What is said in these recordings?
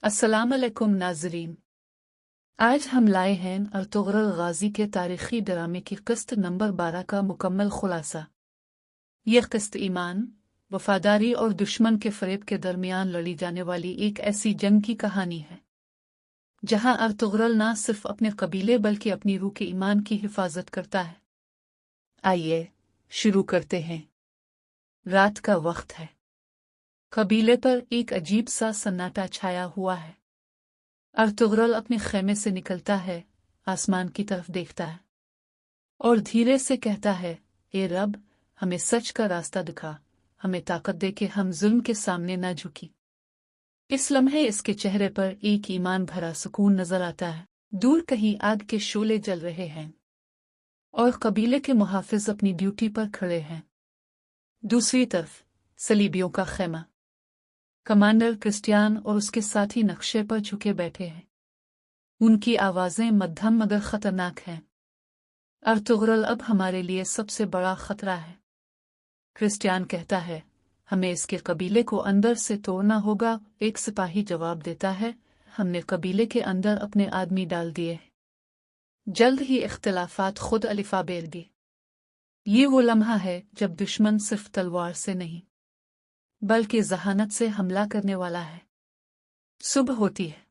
अस्सलाम अलैकुम नाज़रीन। आज हम लाए हैं अर्तुगरुल गाजी के तारीखी ड्रामे की किस्त नंबर 12 का मुकम्मल खुलासा। यह किस्त ईमान, वफादारी और दुश्मन के फरेब के दरमियान लड़ी जाने वाली एक ऐसी जंग की कहानी है जहां अर्तुगरुल न सिर्फ अपने कबीले बल्कि अपनी रूह के ईमान की हिफाजत करता है। आइए शुरू करते हैं। रात का वक्त है। कबीले पर एक अजीब सा सन्नाटा छाया हुआ है। अर्तुगरुल अपने खेमे से निकलता है, आसमान की तरफ देखता है और धीरे से कहता है, ए रब, हमें सच का रास्ता दिखा, हमें ताकत दे कि हम जुल्म के सामने न झुकी। इस लम्हे इसके चेहरे पर एक ईमान भरा सुकून नजर आता है। दूर कहीं आग के शोले जल रहे हैं और कबीले के मुहाफिज अपनी ड्यूटी पर खड़े हैं। दूसरी तरफ सलीबियों का खेमा। कमांडर क्रिस्टियान और उसके साथी नक्शे पर झुके बैठे हैं। उनकी आवाजें मध्यम मगर खतरनाक हैं। अर्तुगरुल अब हमारे लिए सबसे बड़ा खतरा है। क्रिस्टियान कहता है, हमें इसके कबीले को अंदर से तोड़ना होगा। एक सिपाही जवाब देता है, हमने कबीले के अंदर अपने आदमी डाल दिए। जल्द ही इख्तिलाफात खुद अलिफा बेलगी। ये वो लम्हा है जब दुश्मन सिर्फ तलवार से नहीं बल्कि जहानत से हमला करने वाला है। सुबह होती है।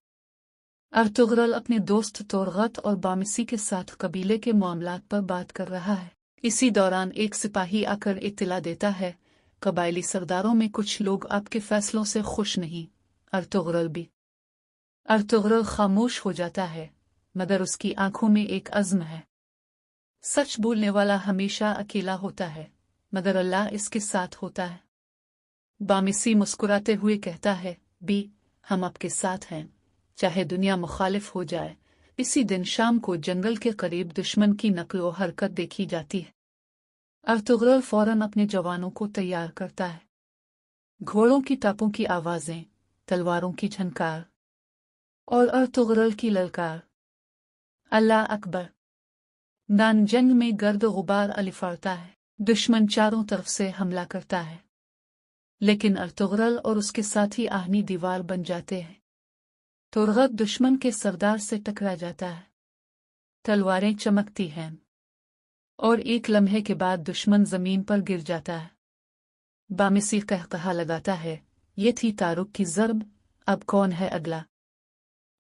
अर्तुगरुल अपने दोस्त तोरगत और बामिसी के साथ कबीले के मामलात पर बात कर रहा है। इसी दौरान एक सिपाही आकर इत्तला देता है, कबायली सरदारों में कुछ लोग आपके फैसलों से खुश नहीं। अर्तुगरुल भी। अर्तुगरुल खामोश हो जाता है, मगर उसकी आंखों में एक अज़्म है। सच बोलने वाला हमेशा अकेला होता है, मगर अल्लाह इसके साथ होता है। बामिसी मुस्कुराते हुए कहता है, बी, हम आपके साथ हैं, चाहे दुनिया मुखालिफ हो जाए। इसी दिन शाम को जंगल के करीब दुश्मन की नकलो हरकत देखी जाती है। अर्तुगरुल फौरन अपने जवानों को तैयार करता है। घोड़ों की टापों की आवाजें, तलवारों की झनकार और अर्तुगरुल की ललकार, अल्लाह अकबर। नान जंग में गर्द गुबार अलिफाड़ता है। दुश्मन चारों तरफ से हमला करता है, लेकिन अर्तुगरुल और उसके साथी आहनी दीवार बन जाते हैं। तोरगत दुश्मन के सरदार से टकरा जाता है। तलवारें चमकती हैं और एक लम्हे के बाद दुश्मन जमीन पर गिर जाता है। बामिसी कहकहा लगाता है, ये थी तारुक की ज़र्ब, अब कौन है अगला।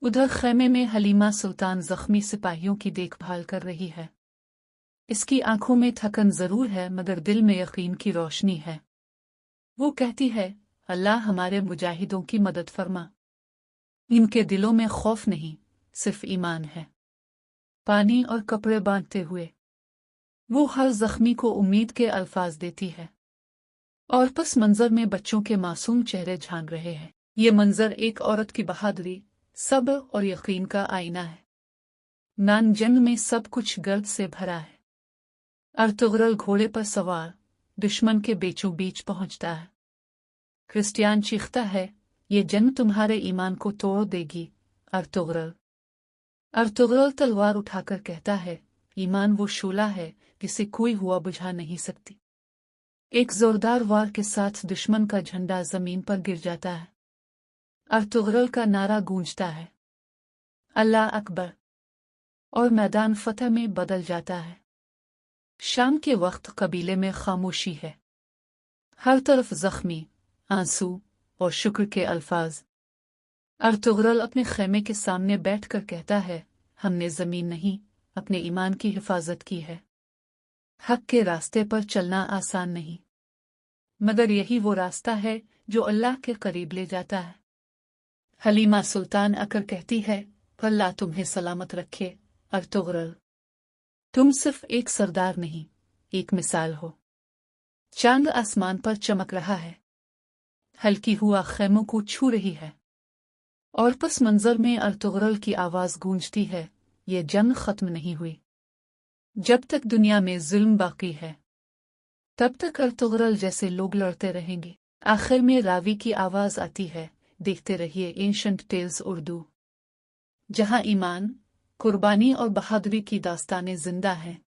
उधर खेमे में हलीमा सुल्तान जख्मी सिपाहियों की देखभाल कर रही है। इसकी आंखों में थकन जरूर है, मगर दिल में यकीन की रोशनी है। वो कहती है, अल्लाह हमारे मुजाहिदों की मदद फरमा। इनके दिलों में खौफ नहीं, सिर्फ ईमान है। पानी और कपड़े बांटते हुए वो हर जख्मी को उम्मीद के अल्फाज देती है। और पस मंजर में बच्चों के मासूम चेहरे झांक रहे हैं। ये मंजर एक औरत की बहादुरी, सब्र और यकीन का आईना है। नान जंग में सब कुछ गर्द से भरा है। अर्तुगरुल घोड़े पर सवार दुश्मन के बीचों बीच पहुंचता है। क्रिस्टियान चीखता है, ये जंग तुम्हारे ईमान को तोड़ देगी। अर्तुगरुल तलवार उठाकर कहता है, ईमान वो शूला है जिसे कोई हुआ बुझा नहीं सकती। एक जोरदार वार के साथ दुश्मन का झंडा जमीन पर गिर जाता है। अर्तुगरुल का नारा गूंजता है, अल्लाह अकबर, और मैदान फतह में बदल जाता है। शाम के वक्त कबीले में खामोशी है। हर तरफ जख्मी, आंसू और शुक्र के अल्फाज। अर्तुगरुल अपने खेमे के सामने बैठकर कहता है, हमने जमीन नहीं, अपने ईमान की हिफाजत की है। हक के रास्ते पर चलना आसान नहीं, मगर यही वो रास्ता है जो अल्लाह के करीब ले जाता है। हलीमा सुल्तान आकर कहती है, अल्लाह तुम्हें सलामत रखे अर्तुगरुल। तुम सिर्फ एक सरदार नहीं, एक मिसाल हो। चांद आसमान पर चमक रहा है, हल्की हुआ खेमों को छू रही है और पस मंजर में अर्तुगरुल की आवाज गूंजती है, ये जंग खत्म नहीं हुई। जब तक दुनिया में जुल्म बाकी है, तब तक अर्तुगरुल जैसे लोग लड़ते रहेंगे। आखिर में रावी की आवाज आती है, देखते रहिए एंशंट टेल्स उर्दू, जहां ईमान, कुर्बानी और बहादुरी की दास्तानें जिंदा हैं।